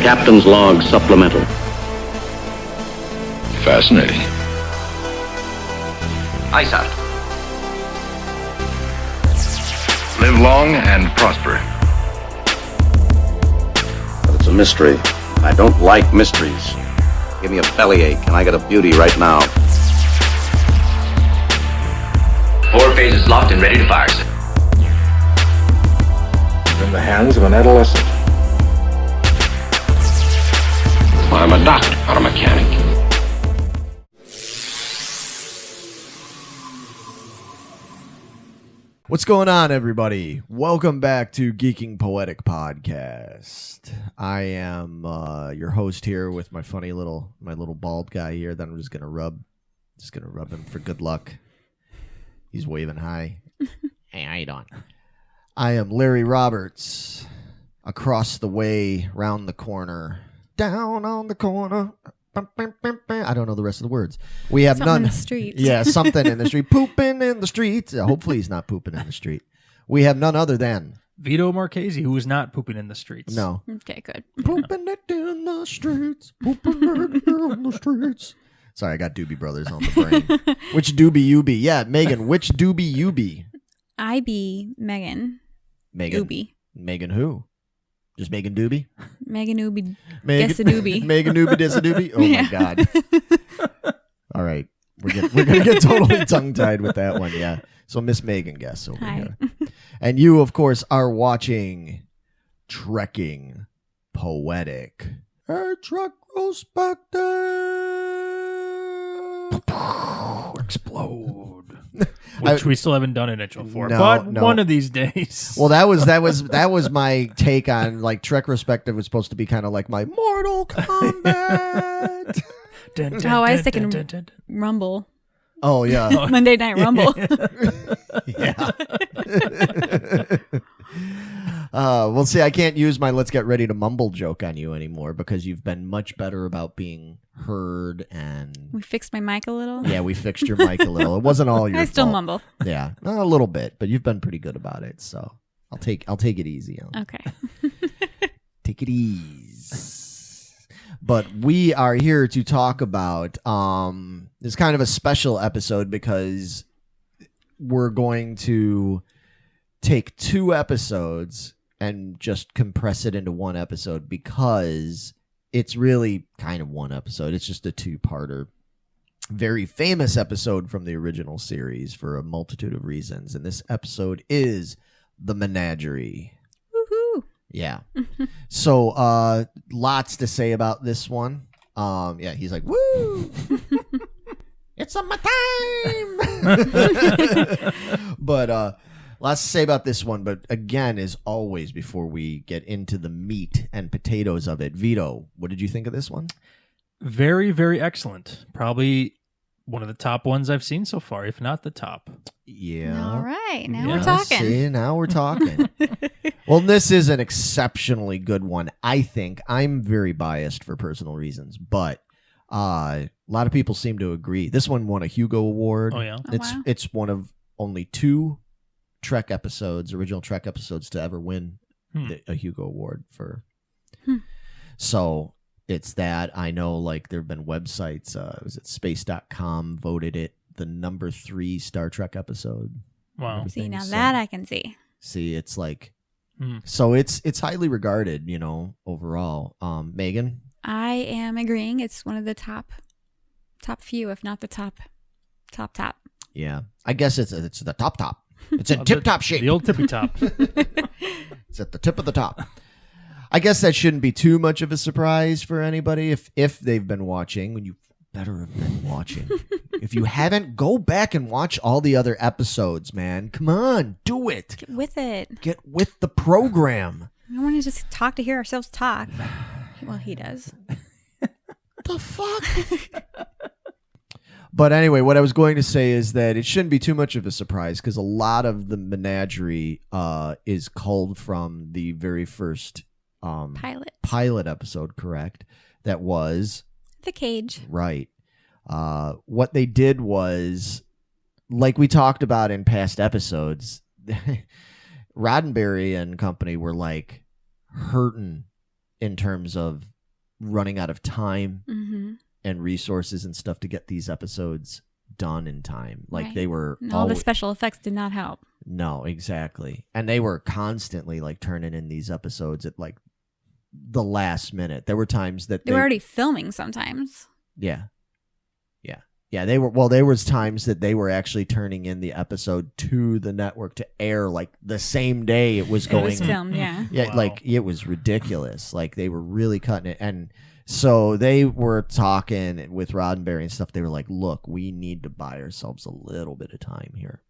Captain's Log Supplemental. Fascinating. Aye, sir. Live long and prosper. But it's a mystery. I don't like mysteries. Give me a bellyache, and I got a beauty right now. 4 phases locked and ready to fire, sir. In the hands of an adolescent. I'm a doctor, not a mechanic. What's going on, everybody? Welcome back to Geeking Poetic podcast. I am your host here with my little bald guy here that I'm just gonna rub him for good luck. He's waving hi. Hey, how you doing? I am Larry Roberts. Across the way, round the corner, down on the corner. I don't know the rest of the words. We have something in the street. Yeah, something in the street. Pooping in the street. Hopefully he's not pooping in the street. We have none other than Vito Marchese, who is not pooping in the streets. No. Okay, good. Pooping it in the streets. Pooping it in the streets. Sorry, I got Doobie Brothers on the brain. Which Doobie you be? Yeah, Megan, which Doobie you be? I be Megan. Megan. Doobie. Megan who? Just Megan Doobie? Megan Doobie. Megan, Guess a doobie. Megan Doobie, Diss a Doobie? Oh, Yeah. my God. All right. We're going to get totally tongue-tied with that one, yeah. So Miss Megan Guess over Hi. here. And you, of course, are watching Trekking Poetic. A Retrospective. Explode. Which we still haven't done an intro for, No, but no. one of these days. Well, that was my take on, like, Trek Retrospective was supposed to be kind of like my Mortal Kombat. Dun, dun, Oh, I was dun, thinking dun, dun, dun. Rumble. Oh, yeah. Monday Night Rumble. Yeah. Well, see, I can't use my "let's get ready to mumble" joke on you anymore because you've been much better about being heard and. We fixed my mic a little. Yeah, we fixed your mic a little. It wasn't all your I still fault. mumble. Yeah, a little bit, but you've been pretty good about it. So I'll take it easy. Okay. Take it easy. But we are here to talk about this kind of a special episode because we're going to take 2 episodes and just compress it into 1 episode because it's really kind of 1 episode. It's just a 2-parter. Very famous episode from the original series for a multitude of reasons. And this episode is The Menagerie. Woohoo. Yeah. So, lots to say about this one. Yeah, he's like, woo! It's summer time! But, lots to say about this one. But again, as always, before we get into the meat and potatoes of it, Vito, what did you think of this one? Very, very excellent. Probably one of the top ones I've seen so far, if not the top. Yeah. All right. Now Yeah. we're talking. See, now we're talking. Well, this is an exceptionally good one. I think I'm very biased for personal reasons, but a lot of people seem to agree. This one won a Hugo Award. Oh, yeah? Oh, wow. It's one of only 2 Trek episodes, original Trek episodes, to ever win a Hugo Award for. So it's that. I know, like, there have been websites. Was it space.com voted it the number 3 Star Trek episode. Wow. See, now So- that I can see. See, it's like, so it's highly regarded, overall. Megan? I am agreeing. It's one of the top few, if not the top. Yeah. I guess it's the top. It's in tip-top shape. The old tippy top. It's at the tip of the top. I guess that shouldn't be too much of a surprise for anybody if they've been watching. You better have been watching. If you haven't, go back and watch all the other episodes, man. Come on, do it. Get with it. Get with the program. I don't want to just talk to hear ourselves talk. Well, he does. The fuck? But anyway, what I was going to say is that it shouldn't be too much of a surprise because a lot of the Menagerie is culled from the very first pilot episode, correct? That was The Cage. right. What they did was, like we talked about in past episodes, Roddenberry and company were like hurting in terms of running out of time Mm-hmm. and resources and stuff to get these episodes done in time. Like Right. they were And all the special effects did not help. No, exactly. And they were constantly like turning in these episodes at like the last minute. There were times that They were already filming sometimes. Yeah. They were. Well, there was times that they were actually turning in the episode to the network to air like the same day it was It going. was filmed, yeah. Yeah, Wow. like it was ridiculous. Like they were really cutting it. And so they were talking with Roddenberry and stuff. They were like, look, we need to buy ourselves a little bit of time here.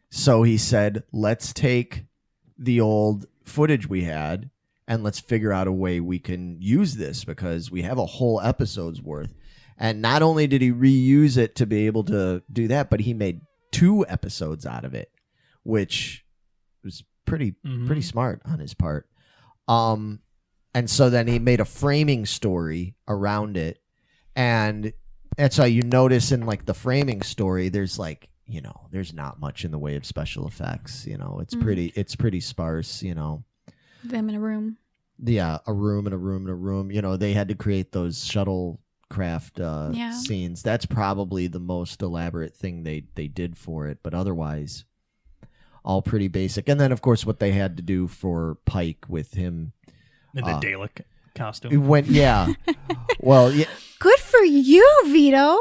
So he said, let's take the old footage we had and let's figure out a way we can use this because we have a whole episode's worth. And not only did he reuse it to be able to do that, but he made 2 episodes out of it, which was pretty smart on his part. And so then he made a framing story around it. And that's how you notice in like the framing story, there's like, you know, there's not much in the way of special effects. You know, it's pretty sparse, you know. Them in a room. Yeah, a room and a room and a room. You know, they had to create those shuttlecraft scenes. That's probably the most elaborate thing they did for it. But otherwise, all pretty basic. And then, of course, what they had to do for Pike with him. In the Dalek costume. Well, yeah. Good for you, Vito.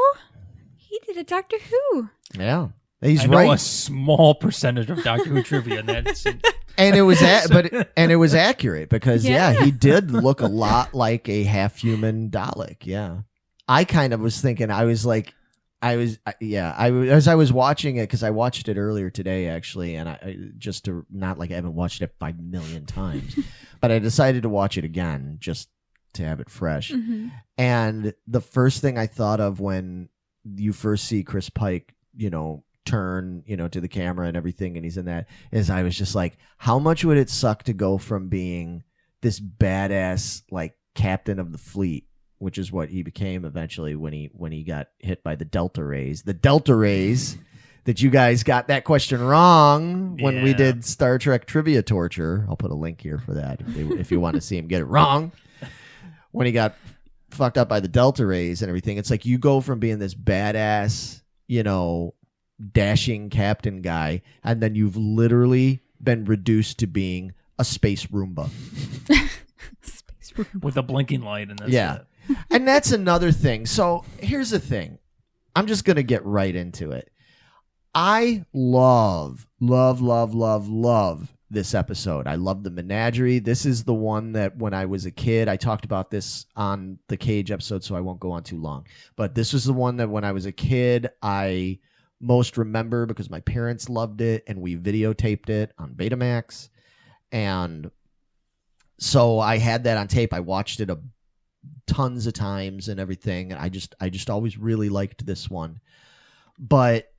He did a Doctor Who. Yeah. He's I know right. a small percentage of Doctor Who trivia, and that's And it was it was accurate because he did look a lot like a half human Dalek. Yeah. I kind of was thinking as I was watching it because I watched it earlier today actually, and I just to not like I haven't watched it 5 million times, but I decided to watch it again just to have it fresh. Mm-hmm. And the first thing I thought of when you first see Chris Pike, you know, turn, you know, to the camera and everything, and he's in that, is I was just like, how much would it suck to go from being this badass like captain of the fleet, which is what he became eventually when he got hit by the Delta Rays. The Delta Rays that you guys got that question wrong when we did Star Trek Trivia Torture. I'll put a link here for that if you want to see him get it wrong. When he got fucked up by the Delta Rays and everything, it's like you go from being this badass, you know, dashing captain guy, and then you've literally been reduced to being a space Roomba. Space Roomba. with a blinking light, and that's it. And that's another thing. So here's the thing. I'm just going to get right into it. I love this episode. I love the Menagerie. This is the one that when I was a kid, I talked about this on the Cage episode, so I won't go on too long. But this was the one that when I was a kid, I most remember because my parents loved it and we videotaped it on Betamax. And so I had that on tape. I watched it tons of times and everything. And I just always really liked this one. But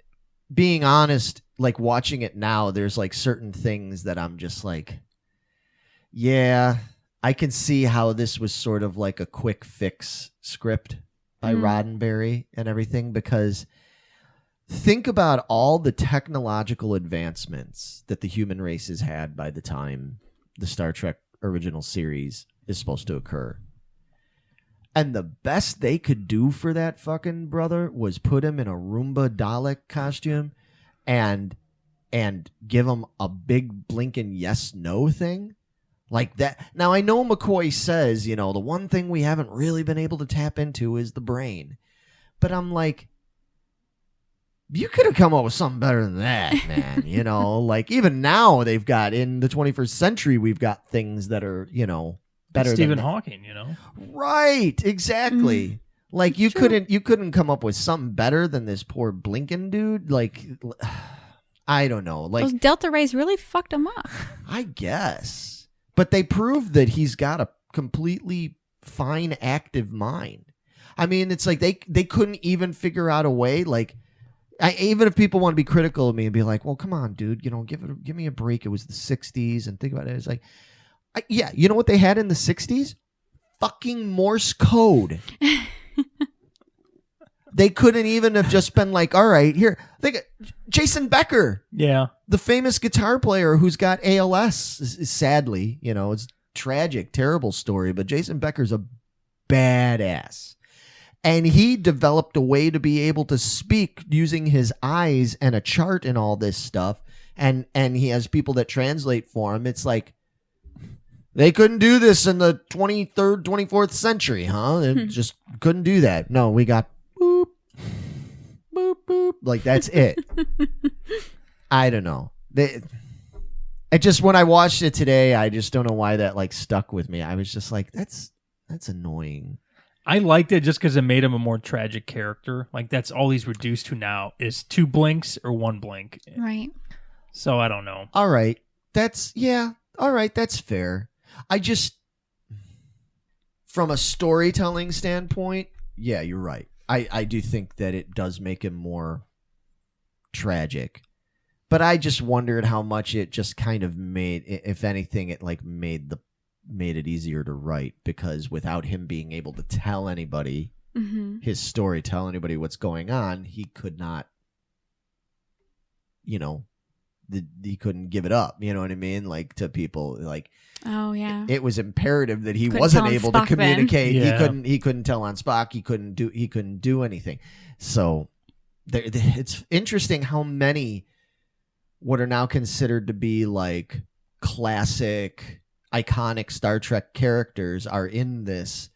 being honest, like watching it now, there's like certain things that I'm just like, yeah, I can see how this was sort of like a quick fix script by Roddenberry and everything, because think about all the technological advancements that the human race has had by the time the Star Trek original series is supposed to occur. And the best they could do for that fucking brother was put him in a Roomba Dalek costume and give him a big blinking yes-no thing. Like that. Now, I know McCoy says, you know, the one thing we haven't really been able to tap into is the brain. But I'm like, you could have come up with something better than that, man. You know, like even now they've got in the 21st century, we've got things that are, you know, better Stephen than Hawking, you know. Right, exactly. Like you couldn't come up with something better than this poor Blinken dude. Like I don't know. Like Those Delta Rays really fucked him up. I guess. But they proved that he's got a completely fine active mind. I mean, it's like they couldn't even figure out a way like even if people want to be critical of me and be like, well, come on, dude, you know, give me a break. It was the 60s and think about it. It's like, yeah, you know what they had in the 60s? Fucking Morse code. They couldn't even have just been like, all right, here. Think Jason Becker. Yeah. The famous guitar player who's got ALS, sadly, you know, it's tragic, terrible story, but Jason Becker's a badass. And he developed a way to be able to speak using his eyes and a chart and all this stuff. And he has people that translate for him. It's like, they couldn't do this in the 23rd, 24th century, huh? They just couldn't do that. No, we got boop, boop, boop. Like, that's it. I don't know. When I watched it today, I just don't know why that like stuck with me. I was just like, that's annoying. I liked it just because it made him a more tragic character. Like, that's all he's reduced to now is 2 blinks or 1 blink. Right. So I don't know. All right. All right. That's fair. I just, from a storytelling standpoint, yeah, you're right. I do think that it does make him more tragic. But I just wondered how much it just kind of made, if anything, it like made it easier to write, because without him being able to tell anybody his story, tell anybody what's going on, he could not, he couldn't give it up. You know what I mean? Like, to people, like, oh yeah, it was imperative that he couldn't wasn't tell able on to Spock then. communicate. Yeah. He couldn't tell on Spock. He couldn't do anything. So it's interesting how many what are now considered to be like classic, iconic Star Trek characters are in this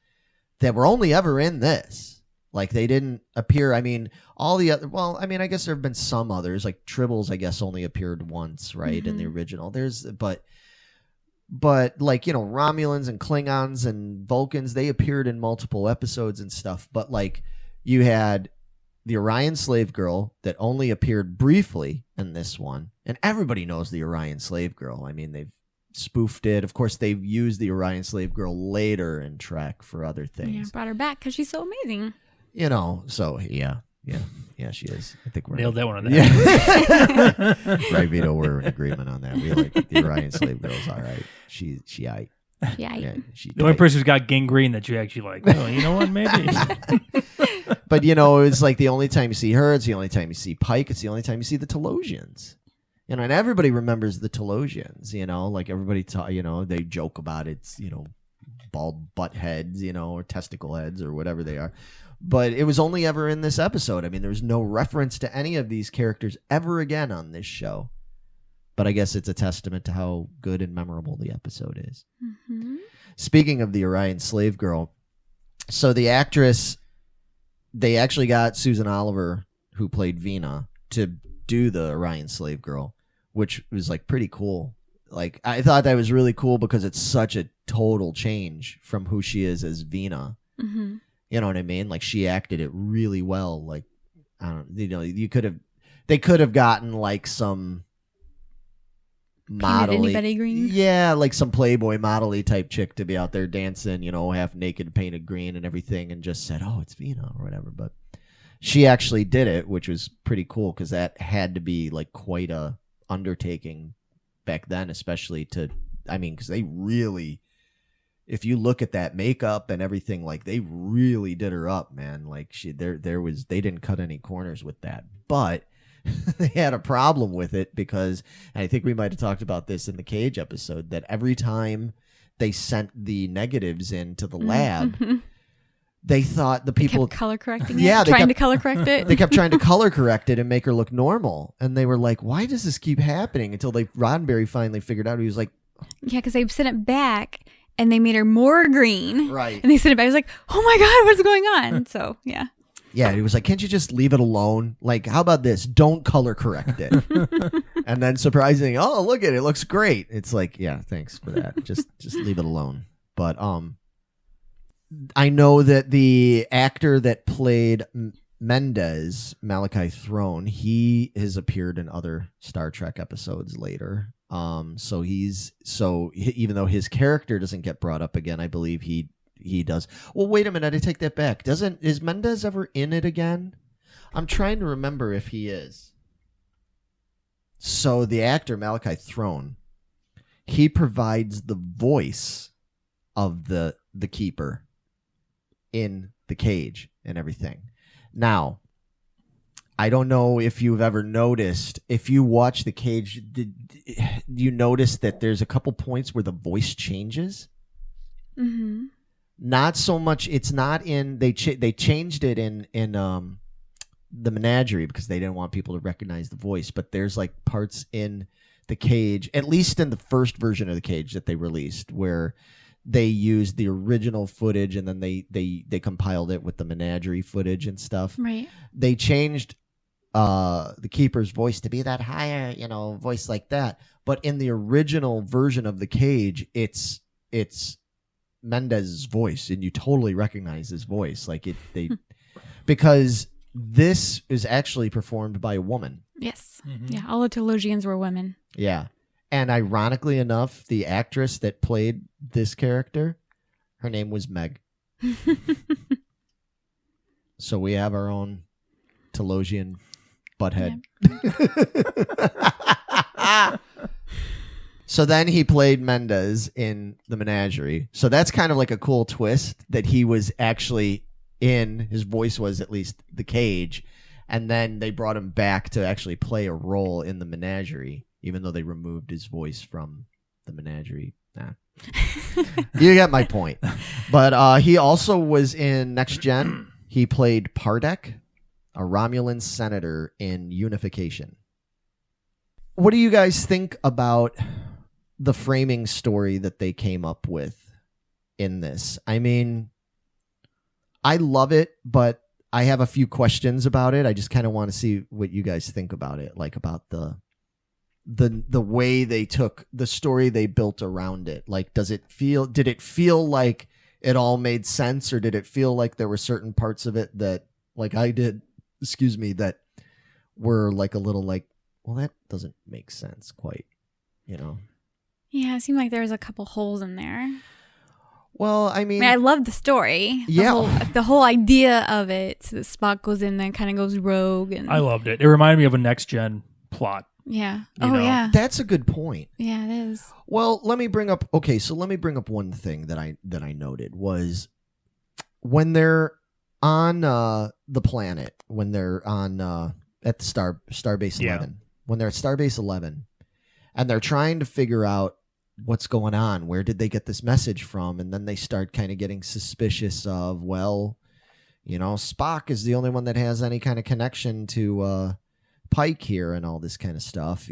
that were only ever in this. Like, they didn't appear. I mean, all the other. Well, I mean, I guess there have been some others. Like Tribbles, I guess, only appeared once, right, in the original. But like, Romulans and Klingons and Vulcans, they appeared in multiple episodes and stuff. But like, you had the Orion Slave Girl that only appeared briefly in this one, and everybody knows the Orion Slave Girl. I mean, they've spoofed it. Of course, they've used the Orion Slave Girl later in Trek for other things. Yeah, brought her back because she's so amazing. So yeah, she is. I think we're Nailed that one on that. Yeah. Right, Vito, we're in agreement on that. We like the Orion Slave Girl's all right. She aight. Yeah. The only person who's got gangrene that you actually like. Oh, you know what? Maybe. But it's like the only time you see her. It's the only time you see Pike. It's the only time you see the Telosians. And everybody remembers the Telosians. Like everybody, they joke about it. It's bald butt heads, or testicle heads, or whatever they are. But it was only ever in this episode. I mean, there's no reference to any of these characters ever again on this show. But I guess it's a testament to how good and memorable the episode is. Mm-hmm. Speaking of the Orion Slave Girl, so the actress, they actually got Susan Oliver, who played Vina, to do the Orion Slave Girl, which was like pretty cool. Like, I thought that was really cool because it's such a total change from who she is as Vina. Mm-hmm. You know what I mean? Like, she acted it really well. Like, I don't, they could have gotten like some model, anybody green. Yeah, like some Playboy model-y type chick to be out there dancing, half naked, painted green and everything, and just said, "Oh, it's Vina" or whatever. But she actually did it, which was pretty cool because that had to be like quite a undertaking back then, especially because they really. If you look at that makeup and everything, like, they really did her up, man. Like, they didn't cut any corners with that, but they had a problem with it because, and I think we might have talked about this in the Cage episode, that every time they sent the negatives into the lab, they thought the people kept color correcting it. Yeah, trying to color correct it. They kept trying to color correct it and make her look normal, and they were like, "Why does this keep happening?" Until Roddenberry finally figured out. He was like, "Yeah, because they sent it back." And they made her more green. Right. And they sent it back. I was like, oh my God, what's going on? So, yeah. Yeah, he was like, can't you just leave it alone? Like, how about this? Don't color correct it. And then surprisingly, oh, look at it. It looks great. It's like, yeah, thanks for that. Just leave it alone. But I know that the actor that played Mendez, Malachi Throne, he has appeared in other Star Trek episodes later. So even though his character doesn't get brought up again, I believe he does. Well, wait a minute, I take that back. Is Mendez ever in it again? I'm trying to remember if he is. So the actor Malachi Throne, he provides the voice of the keeper in the Cage and everything. Now, I don't know if you've ever noticed, if you watch the Cage, did you notice that there's a couple points where the voice changes? Mm-hmm. Not so much. It's not in. They changed it in the Menagerie because they didn't want people to recognize the voice. But there's like parts in the Cage, at least in the first version of the Cage that they released, where they used the original footage and then they compiled it with the Menagerie footage and stuff. Right. They changed the Keeper's voice to be that higher, voice like that. But in the original version of the Cage, it's Mendez's voice, and you totally recognize his voice, because this is actually performed by a woman. Yes. Yeah. All the Telosians were women. Yeah. And ironically enough, the actress that played this character, her name was Meg. So we have our own Telosian butthead. Yeah. So then he played Mendez in the Menagerie. So that's kind of like a cool twist that he was actually in, his voice was at least the Cage. And then they brought him back to actually play a role in the Menagerie, even though they removed his voice from the Menagerie. Nah. You get my point. But he also was in Next Gen. He played Poetic, a Romulan senator in Unification. What do you guys think about the framing story that they came up with in this? I mean, I love it, but I have a few questions about it. I just kind of want to see what you guys think about it, like about the way they took the story they built around it. Like, did it feel like it all made sense, or did it feel like there were certain parts of it that, like I did, that were like a little like, well, that doesn't make sense quite, Yeah, it seemed like there was a couple holes in there. Well, I mean, I love the story. The whole idea of it. So that Spock goes in there and kind of goes rogue. And I loved it. It reminded me of a Next Gen plot. Yeah. Yeah. That's a good point. Yeah, it is. Well, let me bring up one thing that I noted was when they're on the planet, when they're on at the Starbase 11, when they're at Starbase 11, and they're trying to figure out what's going on, where did they get this message from, and then they start kind of getting suspicious of, well, Spock is the only one that has any kind of connection to Pike here and all this kind of stuff,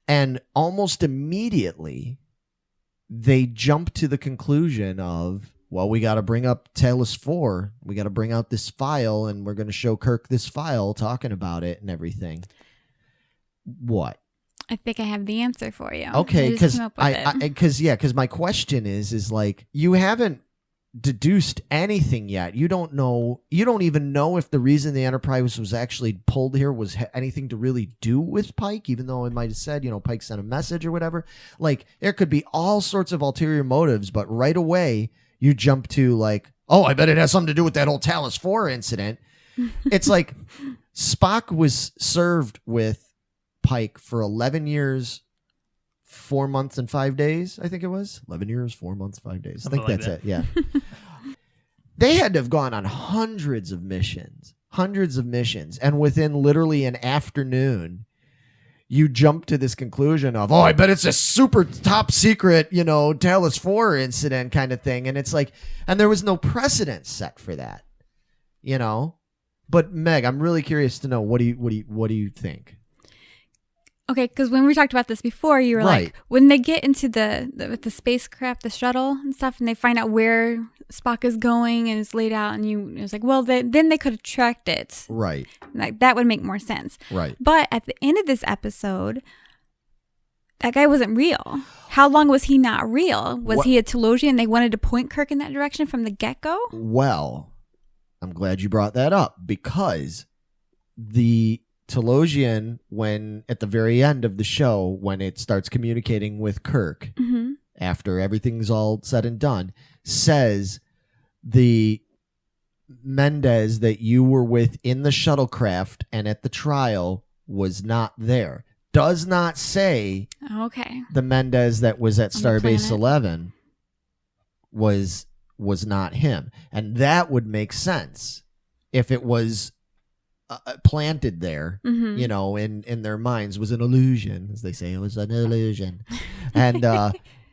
and almost immediately they jump to the conclusion of, well, we got to bring up Talos 4. We got to bring out this file, and we're going to show Kirk this file talking about it and everything. What? I think I have the answer for you. Okay, because my question is like, you haven't deduced anything yet. You don't even know if the reason the Enterprise was actually pulled here was anything to really do with Pike, even though it might have said, Pike sent a message or whatever. Like, there could be all sorts of ulterior motives, but right away you jump to like, oh, I bet it has something to do with that whole Talos 4 incident. It's like Spock was served with Pike for 11 years, 4 months and 5 days, I think it was. 11 years, 4 months, 5 days. Something I think like that's it, yeah. They had to have gone on hundreds of missions. And within literally an afternoon, you jump to this conclusion of, oh, I bet it's a super top secret, Talos 4 incident kind of thing. And it's like, and there was no precedent set for that, But Meg, I'm really curious to know, what do you think? Okay, because when we talked about this before, you were Right. like, when they get into the spacecraft, the shuttle and stuff, and they find out where Spock is going and it's laid out, and it was like, well, then they could have tracked it. Right. Like, that would make more sense. Right. But at the end of this episode, that guy wasn't real. How long was he not real? Was he a Telosian? They wanted to point Kirk in that direction from the get-go? Well, I'm glad you brought that up, because the Telosian, when at the very end of the show, when it starts communicating with Kirk, after everything's all said and done, says the Mendez that you were with in the shuttlecraft and at the trial was not there. Does not say the Mendez that was at Starbase 11 was not him. And that would make sense if it was planted there, in their minds, was an illusion, as they say. It was an illusion. And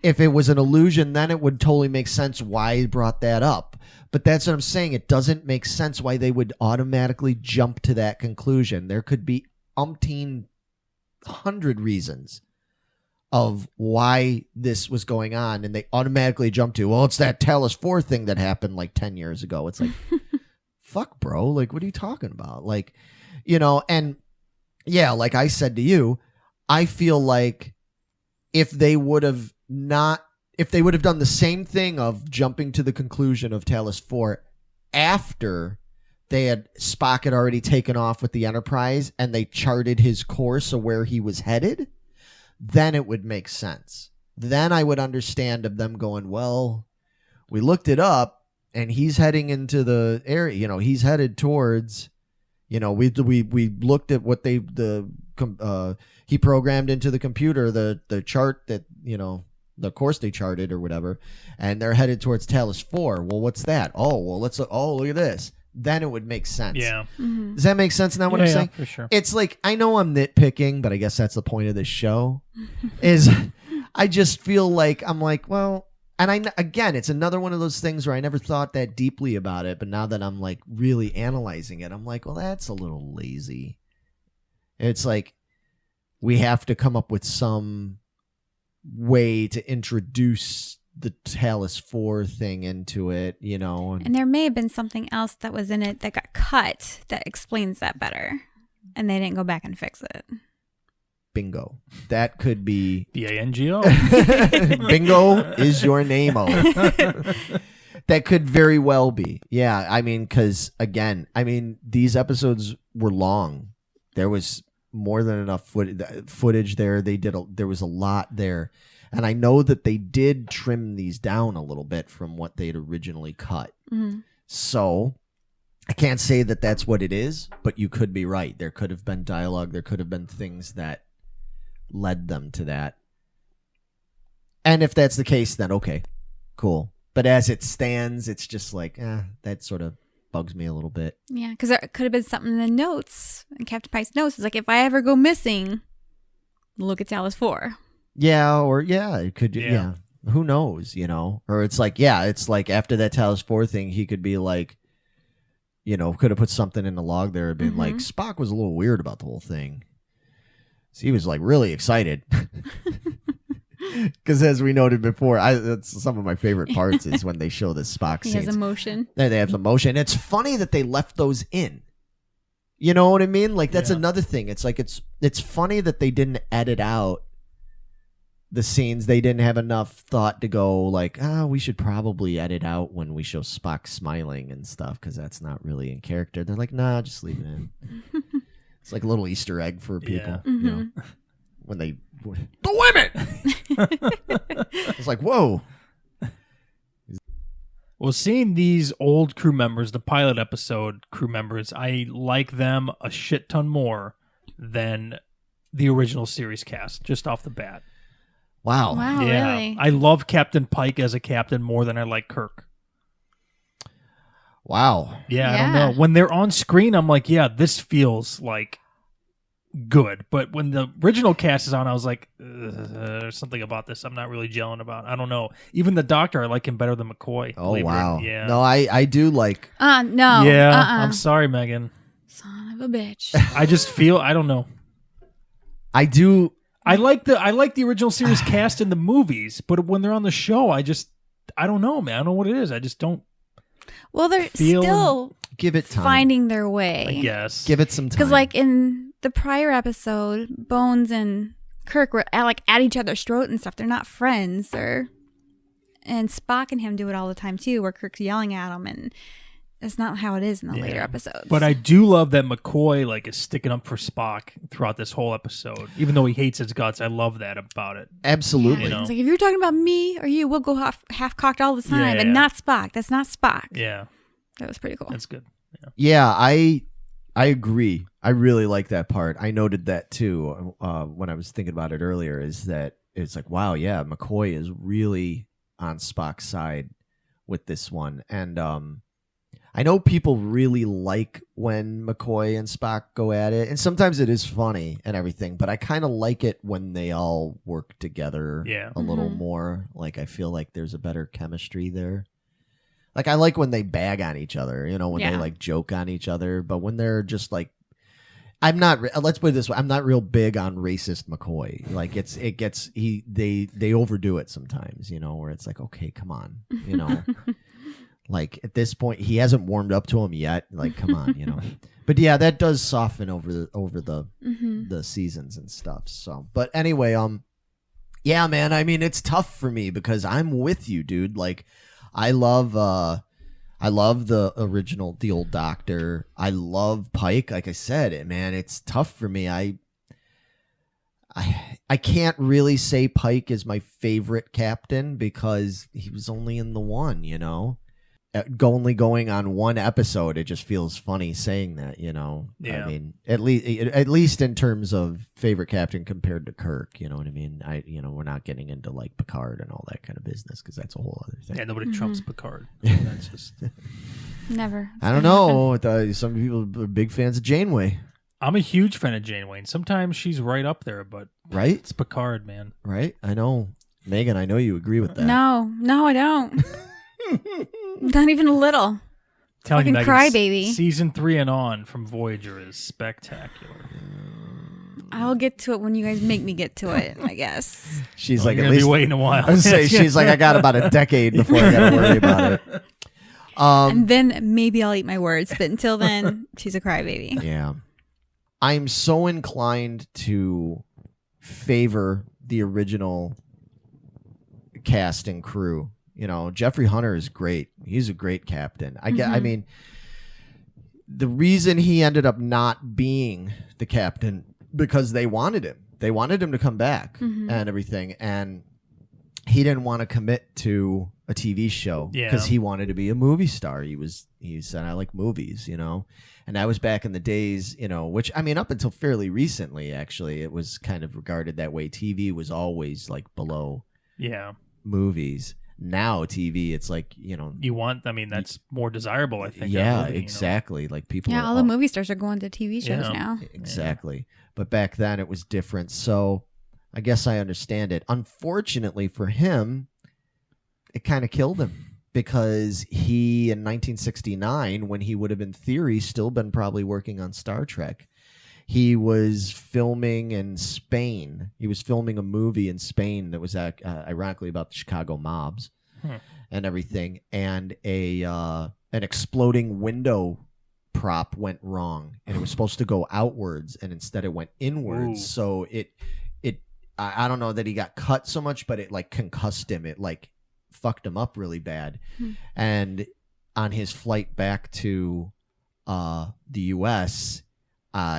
if it was an illusion, then it would totally make sense why he brought that up. But that's what I'm saying. It doesn't make sense why they would automatically jump to that conclusion. There could be umpteen 100 reasons of why this was going on, and they automatically jump to, well, it's that Talos 4 thing that happened like 10 years ago. It's like, fuck, bro. Like, what are you talking about? Like, and yeah, like I said to you, I feel like if they would have done the same thing of jumping to the conclusion of Talos 4 after Spock had already taken off with the Enterprise and they charted his course of where he was headed, then it would make sense. Then I would understand of them going, well, we looked it up and he's heading into the area, he's headed towards, we looked at what he programmed into the computer, the chart that, the course they charted or whatever, and they're headed towards Talos 4. Well, what's that? Oh, well, look at this. Then it would make sense. Yeah. Mm-hmm. Does that make sense now what I'm saying? For sure. It's like, I know I'm nitpicking, but I guess that's the point of this show, is I just feel like, I'm like, well, and again, it's another one of those things where I never thought that deeply about it, but now that I'm like really analyzing it, I'm like, well, that's a little lazy. It's like, we have to come up with some way to introduce the Talos 4 thing into it, And there may have been something else that was in it that got cut that explains that better. And they didn't go back and fix it. Bingo. That could be BANGO. Bingo is your name-o. That could very well be. Yeah, I mean, because, again, these episodes were long. There was more than enough footage there. There was a lot there. And I know that they did trim these down a little bit from what they'd originally cut. Mm-hmm. So I can't say that that's what it is, but you could be right. There could have been dialogue. There could have been things that led them to that. And if that's the case, then okay, cool. But as it stands, it's just like, that sort of bugs me a little bit. Yeah, because there could have been something in the notes, in Captain Pike's notes. It's like, if I ever go missing, look at Talos 4. Yeah, it could. Yeah. Who knows? Or it's like, after that Talos 4 thing, he could be like, could have put something in the log there, being like, Spock was a little weird about the whole thing. So he was like really excited. Because as we noted before, that's some of my favorite parts is when they show the Spock scenes. He has emotion. They have emotion. It's funny that they left those in. You know what I mean? Like, that's another thing. It's like, it's funny that they didn't edit out the scenes. They didn't have enough thought to go like, we should probably edit out when we show Spock smiling and stuff, because that's not really in character. They're like, nah, just leave it in. It's like a little Easter egg for people, when they the women. It's like, whoa. Well, seeing these old crew members, the pilot episode crew members, I like them a shit ton more than the original series cast, just off the bat. Wow. Yeah. Really? I love Captain Pike as a captain more than I like Kirk. Wow. Yeah, I don't know. When they're on screen, I'm like, yeah, this feels like good. But when the original cast is on, I was like, there's something about this I'm not really gelling about. I don't know. Even the Doctor, I like him better than McCoy. Oh, wow. Yeah. No, I do like... No. Yeah, I'm sorry, Megan. Son of a bitch. I just feel, I don't know. I do... I like the original series cast in the movies, but when they're on the show, I don't know, man. I don't know what it is. I just don't. Well, they're feel still give it time. finding their way. I guess. Give it some time. Because, like, in the prior episode, Bones and Kirk were at each other's throat and stuff. They're not friends. And Spock and him do it all the time, too, where Kirk's yelling at him, and it's not how it is in the later episodes. But I do love that McCoy is sticking up for Spock throughout this whole episode. Even though he hates his guts, I love that about it. Absolutely. You know? It's like, if you're talking about me or you, we'll go half-cocked all the time, and not Spock. That's not Spock. Yeah. That was pretty cool. That's good. Yeah, I agree. I really like that part. I noted that, too, when I was thinking about it earlier, is that it's like, wow, yeah, McCoy is really on Spock's side with this one. And I know people really like when McCoy and Spock go at it, and sometimes it is funny and everything, but I kind of like it when they all work together a little more. Like, I feel like there's a better chemistry there. Like, I like when they bag on each other, you know, when they like joke on each other, but when they're just like, let's put it this way, I'm not real big on racist McCoy. Like, they overdo it sometimes, you know, where it's like, okay, come on, you know. Like, at this point, he hasn't warmed up to him yet. Like, come on, you know. But yeah, that does soften over the seasons and stuff. So, but anyway, yeah, man. I mean, it's tough for me because I'm with you, dude. Like, I love the original, the old Doctor. I love Pike. Like I said, man, it's tough for me. I can't really say Pike is my favorite captain because he was only in the one, you know. Only going on one episode, it just feels funny saying that, you know. Yeah. I mean, at least in terms of favorite captain compared to Kirk, you know what I mean. We're not getting into like Picard and all that kind of business because that's a whole other thing. Yeah, nobody trumps Picard. That's just Never. I don't know. Some people are big fans of Janeway. I'm a huge fan of Janeway, and sometimes she's right up there, but right, it's Picard, man. Right, I know, Megan. I know you agree with that. No, I don't. Not even a little. Telling you, Fucking Megan, crybaby. Season 3 and on from Voyager is spectacular. I'll get to it when you guys make me get to it, I guess. She's Well, like, you're at gonna least be waiting a while. I was say she's like, I got about a decade before I got to worry about it. And then maybe I'll eat my words, but until then, she's a crybaby. Yeah, I'm so inclined to favor the original cast and crew. You know, Jeffrey Hunter is great. He's a great captain. I mean, the reason he ended up not being the captain because they wanted him. They wanted him to come back and everything, and he didn't want to commit to a TV show because he wanted to be a movie star. He said, I like movies, you know. And that was back in the days, you know, which, I mean, up until fairly recently, actually, it was kind of regarded that way. TV was always like below movies. Now TV, it's like, you know, that's more desirable, I think. Yeah, movie, exactly. You know? Like people. Yeah, all the movie stars are going to TV shows now. Exactly. But back then it was different. So I guess I understand it. Unfortunately for him, it kind of killed him because he, in 1969, when he would have in theory still been probably working on Star Trek, he was filming in Spain. He was filming a movie in Spain that was ironically about the Chicago mobs and everything. And an exploding window prop went wrong, and it was supposed to go outwards, and instead it went inwards. Ooh. So I don't know that he got cut so much, but it like concussed him. It like fucked him up really bad. And on his flight back to the U.S.,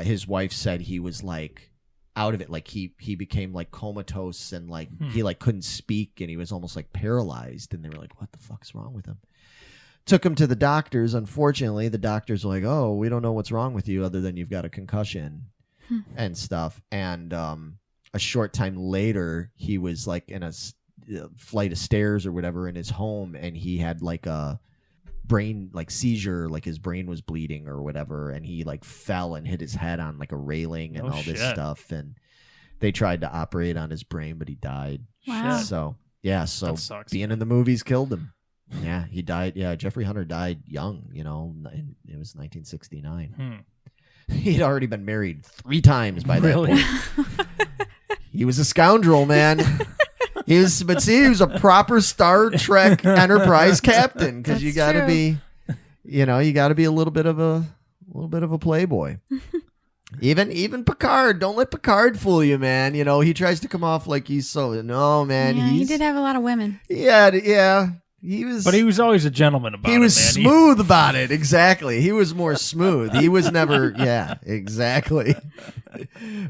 his wife said he was like out of it, like he became like comatose and like he like couldn't speak and he was almost like paralyzed, and they were like, what the fuck's wrong with him? Took him to the doctors. Unfortunately, the doctors were like, oh, we don't know what's wrong with you other than you've got a concussion and stuff. And a short time later, he was like in a flight of stairs or whatever in his home, and he had like a brain like seizure, like his brain was bleeding or whatever, and he like fell and hit his head on like a railing and all this stuff, and they tried to operate on his brain, but he died. Wow. So being in the movies killed him. Yeah, he died. Yeah, Jeffrey Hunter died young, you know. It was 1969. He'd already been married 3 times by that point. He was a scoundrel, man. He was a proper Star Trek Enterprise captain, because you got to be, you know, you got to be a little bit of a playboy. Even Picard, don't let Picard fool you, man. You know, he tries to come off like he's no, man. Yeah, he did have a lot of women. Yeah. He was always a gentleman about it. He was smooth about it. Exactly. He was more smooth. He was never, exactly.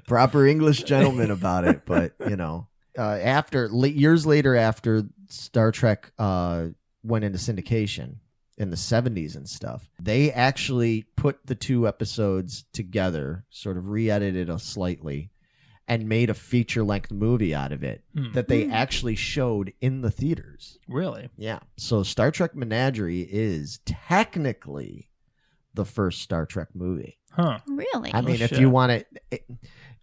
Proper English gentleman about it. But, you know, years later, after Star Trek went into syndication in the 70s and stuff, they actually put the 2 episodes together, sort of re-edited slightly, and made a feature-length movie out of it that they actually showed in the theaters. Really? Yeah. So Star Trek Menagerie is technically the first Star Trek movie. Huh. Really? I mean, if shit. you want to,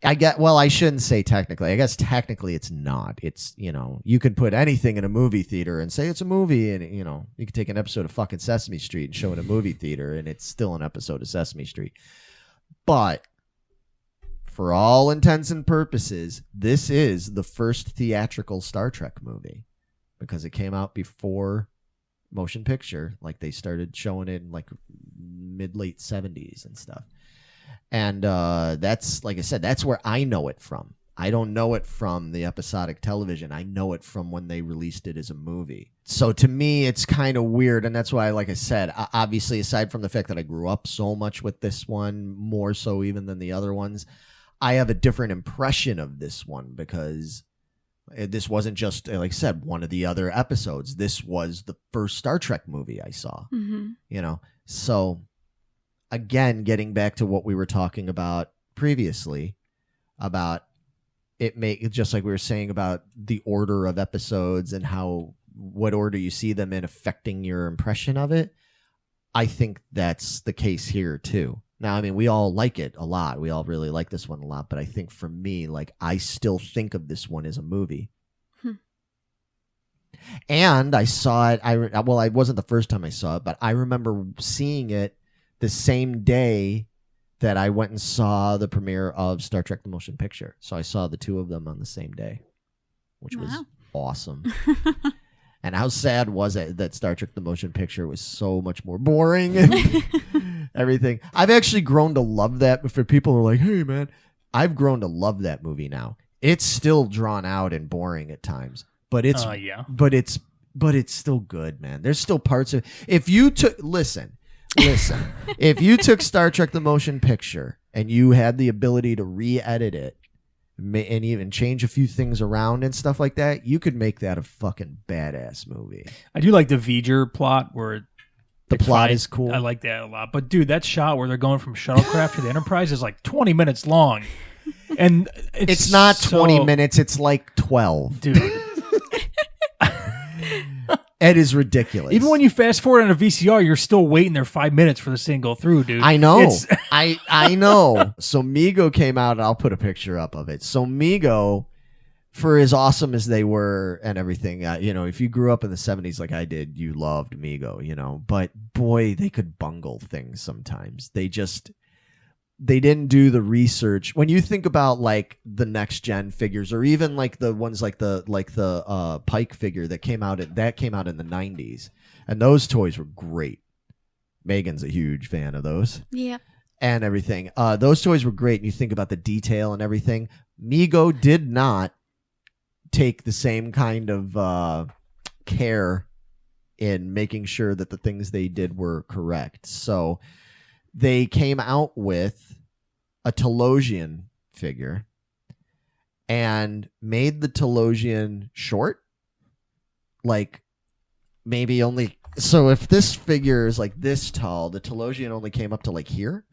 I shouldn't say technically. I guess technically it's not. It's, you can put anything in a movie theater and say it's a movie, and, you can take an episode of fucking Sesame Street and show it in a movie theater, and it's still an episode of Sesame Street. But for all intents and purposes, this is the first theatrical Star Trek movie because it came out before motion picture. Like, they started showing it in like mid-late 70s and stuff. And that's, like I said, that's where I know it from. I don't know it from the episodic television. I know it from when they released it as a movie. So to me, it's kind of weird. And that's why, like I said, obviously, aside from the fact that I grew up so much with this one, more so even than the other ones, I have a different impression of this one because this wasn't just, like I said, one of the other episodes. This was the first Star Trek movie I saw, So again, getting back to what we were talking about previously about just like we were saying about the order of episodes and what order you see them in affecting your impression of it. I think that's the case here too. Now, I mean, we all like it a lot. We all really like this one a lot. But I think for me, like, I still think of this one as a movie. And I saw it. I wasn't the first time I saw it, but I remember seeing it the same day that I went and saw the premiere of Star Trek The Motion Picture. So I saw the two of them on the same day, which was awesome. And how sad was it that Star Trek The Motion Picture was so much more boring and everything. I've actually grown to love that. For people who are like, hey, man, I've grown to love that movie now. It's still drawn out and boring at times, but it's still good, man. There's still parts of if you took listen. If you took Star Trek The Motion Picture and you had the ability to re-edit it and even change a few things around and stuff like that, you could make that a fucking badass movie. I do like the V'ger plot where the plot is cool. I like that a lot. But dude, that shot where they're going from shuttlecraft to the Enterprise is like 20 minutes long. And it's not 20 minutes, it's like 12. Dude. It is ridiculous. Even when you fast forward on a VCR, you're still waiting there 5 minutes for the thing to go through, dude. I know. I know. So Mego came out, and I'll put a picture up of it. So Mego, for as awesome as they were and everything, if you grew up in the 70s like I did, you loved Mego, But boy, they could bungle things sometimes. They didn't do the research. When you think about like the next gen figures, or even like the ones like the Pike figure that came out in the 90s, and those toys were great. Megan's a huge fan of those. Yeah. And everything. Those toys were great. And you think about the detail and everything. Mego did not take the same kind of care in making sure that the things they did were correct. So they came out with a Telosian figure and made the Telosian short. Like, maybe only... So if this figure is like this tall, the Telosian only came up to like here,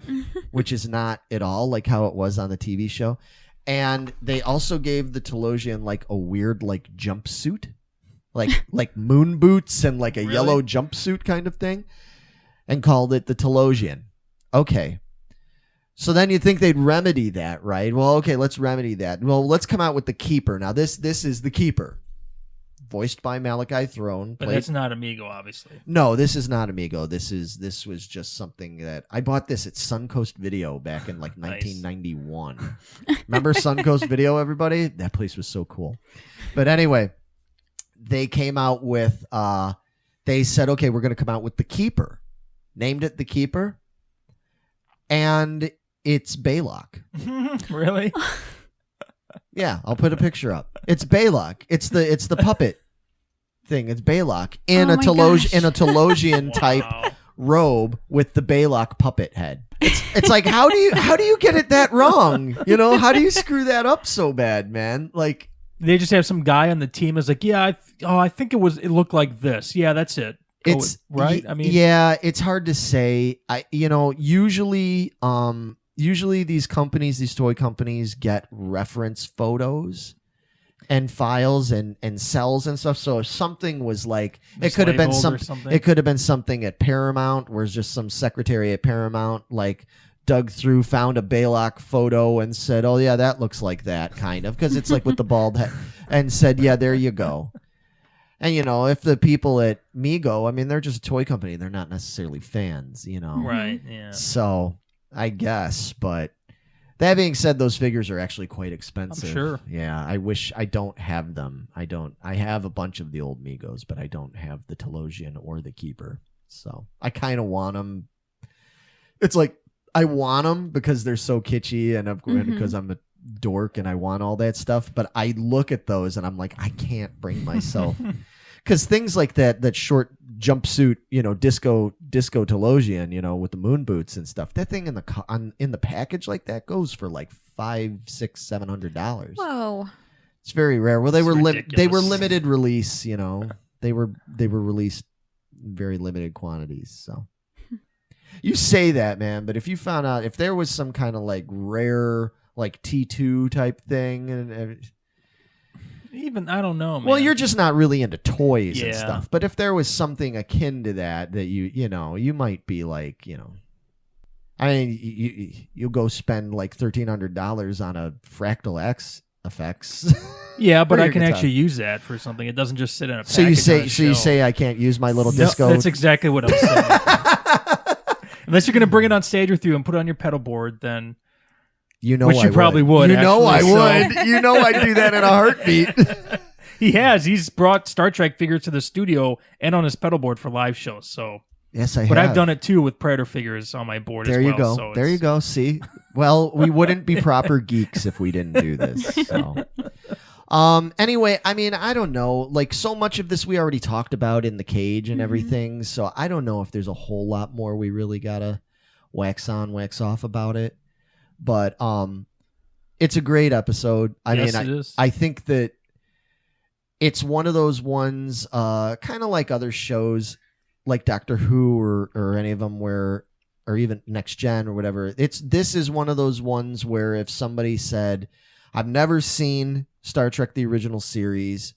which is not at all like how it was on the TV show. And they also gave the Telosian like a weird like jumpsuit, like moon boots and like a yellow jumpsuit kind of thing, and called it the Telosian. Okay. So then you think they'd remedy that, right? Well, okay, let's remedy that. Well, let's come out with the Keeper. Now, this is the Keeper, voiced by Malachi Throne. But that's not Amigo, obviously. No, this is not Amigo. This was just something that I bought this at Suncoast Video back in like 1991. Remember Suncoast Video, everybody? That place was so cool. But anyway, they came out with, they said, okay, we're going to come out with the Keeper. Named it the Keeper. And it's Baylock. Really? Yeah, I'll put a picture up. It's Baylock. It's the puppet thing. It's Baylock in a Telosian type robe with the Baylock puppet head. It's like how do you get it that wrong? How do you screw that up so bad, man? Like, they just have some guy on the team is like, yeah, I think it looked like this. Yeah, that's it. It's right. I mean, yeah, it's hard to say. Usually, usually these toy companies get reference photos and files and cells and stuff. So if something was like, it could have been something at Paramount, where it's just some secretary at Paramount like dug through, found a Baylock photo and said, "Oh yeah, that looks like that," kind of, because it's like with the bald head, and said, "Yeah, there you go." And if the people at Mego, I mean, they're just a toy company, they're not necessarily fans, Right? Yeah. So I guess, but that being said, those figures are actually quite expensive. I'm sure. Yeah, I wish I don't have them. I have a bunch of the old Megos, but I don't have the Telosian or the Keeper. So I kind of want them. It's like I want them because they're so kitschy and because I'm a dork and I want all that stuff. But I look at those and I'm like, I can't bring myself. Because things like that short jumpsuit, disco Telosian, with the moon boots and stuff, that thing in the package like that goes for like $500, $600, $700. Whoa. It's very rare. Well, they were limited release, they were released in very limited quantities. So you say that, man, but if you found out if there was some kind of like rare like T2 type thing and even I don't know, man. Well, you're just not really into toys and stuff. But if there was something akin to that you might be like, I mean, you'll go spend like $1,300 on a Fractal X effects. Yeah, but I can actually use that for something. It doesn't just sit in a package. So you say I can't use my little disco? That's exactly what I'm saying. Unless you're going to bring it on stage with you and put it on your pedal board, then which you probably would. I would. I'd do that in a heartbeat. He's brought Star Trek figures to the studio and on his pedal board for live shows. So yes, I have. But I've done it too with Predator figures on my board there as well. You go. So there you go. See? Well, we wouldn't be proper geeks if we didn't do this. So. Anyway, I mean, I don't know. Like, so much of this we already talked about in the cage and everything. So I don't know if there's a whole lot more we really gotta wax on, wax off about it. But it's a great episode. It is. I think that it's one of those ones, kind of like other shows, like Doctor Who or any of them or even Next Gen or whatever. This is one of those ones where if somebody said, "I've never seen Star Trek the original series,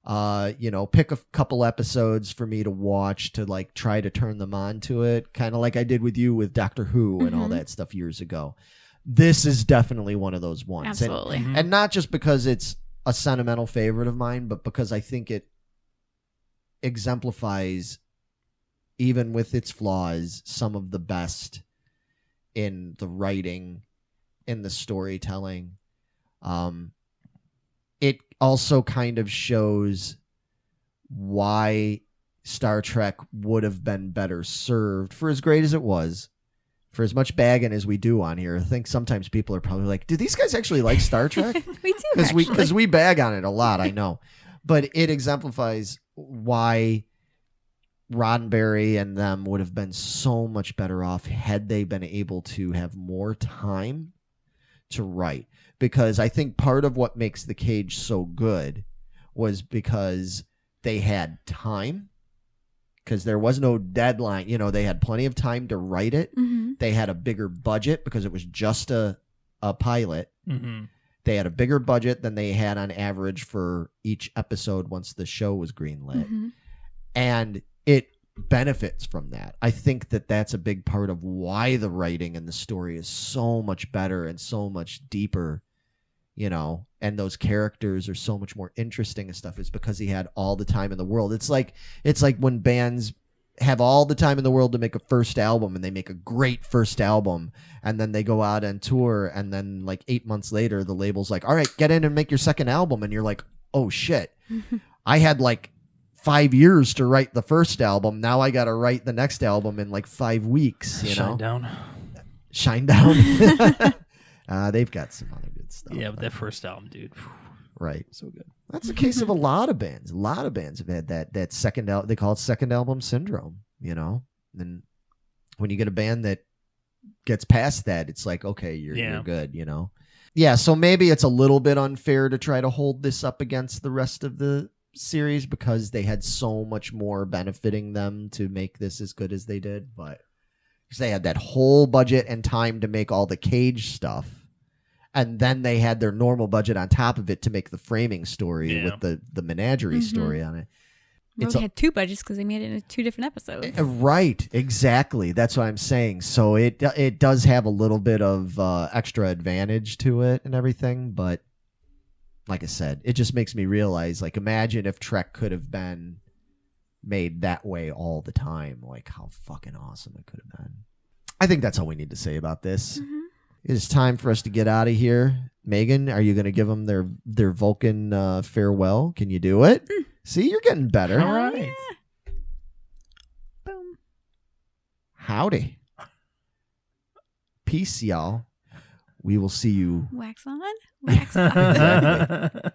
pick a couple episodes for me to watch to like try to turn them on to it," kind of like I did with you with Doctor Who and all that stuff years ago. This is definitely one of those ones. Absolutely. And not just because it's a sentimental favorite of mine, but because I think it exemplifies, even with its flaws, some of the best in the writing, in the storytelling. It also kind of shows why Star Trek would have been better served, for as great as it was, for as much bagging as we do on here. I think sometimes people are probably like, "Do these guys actually like Star Trek?" We do, because we bag on it a lot, I know. But it exemplifies why Roddenberry and them would have been so much better off had they been able to have more time to write. Because I think part of what makes The Cage so good was because they had time, because there was no deadline. They had plenty of time to write it. They had a bigger budget because it was just a pilot. They had a bigger budget than they had on average for each episode once the show was greenlit. And it benefits from that. I think that that's a big part of why the writing and the story is so much better and so much deeper, and those characters are so much more interesting and stuff, is because he had all the time in the world. It's like when bands have all the time in the world to make a first album, and they make a great first album, and then they go out on tour, and then like 8 months later the label's like, "All right, get in and make your second album," and you're like, "Oh shit, I had like 5 years to write the first album, now I gotta write the next album in like 5 weeks." Shine down. They've got some other good stuff. Yeah, but that first album, dude. Right. So good. That's the case of a lot of bands. A lot of bands have had that second album. They call it second album syndrome, And when you get a band that gets past that, it's like, okay, you're good, Yeah, so maybe it's a little bit unfair to try to hold this up against the rest of the series because they had so much more benefiting them to make this as good as they did. But because they had that whole budget and time to make all the cage stuff. And then they had their normal budget on top of it to make the framing story with the Menagerie story on it. They had 2 budgets because they made it in 2 different episodes. Right, exactly. That's what I'm saying. So it does have a little bit of extra advantage to it and everything. But like I said, it just makes me realize, like, imagine if Trek could have been made that way all the time. Like, how fucking awesome it could have been. I think that's all we need to say about this. Mm-hmm. It's time for us to get out of here. Megan, are you going to give them their Vulcan farewell? Can you do it? See, you're getting better. All right. Yeah. Boom. Howdy. Peace, y'all. We will see you. Wax on. Wax off. Exactly.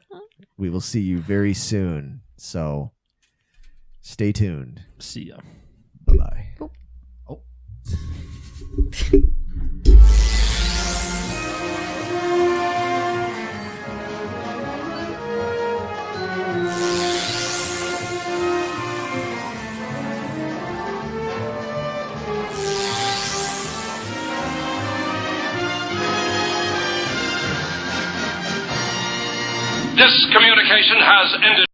We will see you very soon. So stay tuned. See ya. Bye-bye. Oh. This communication has ended.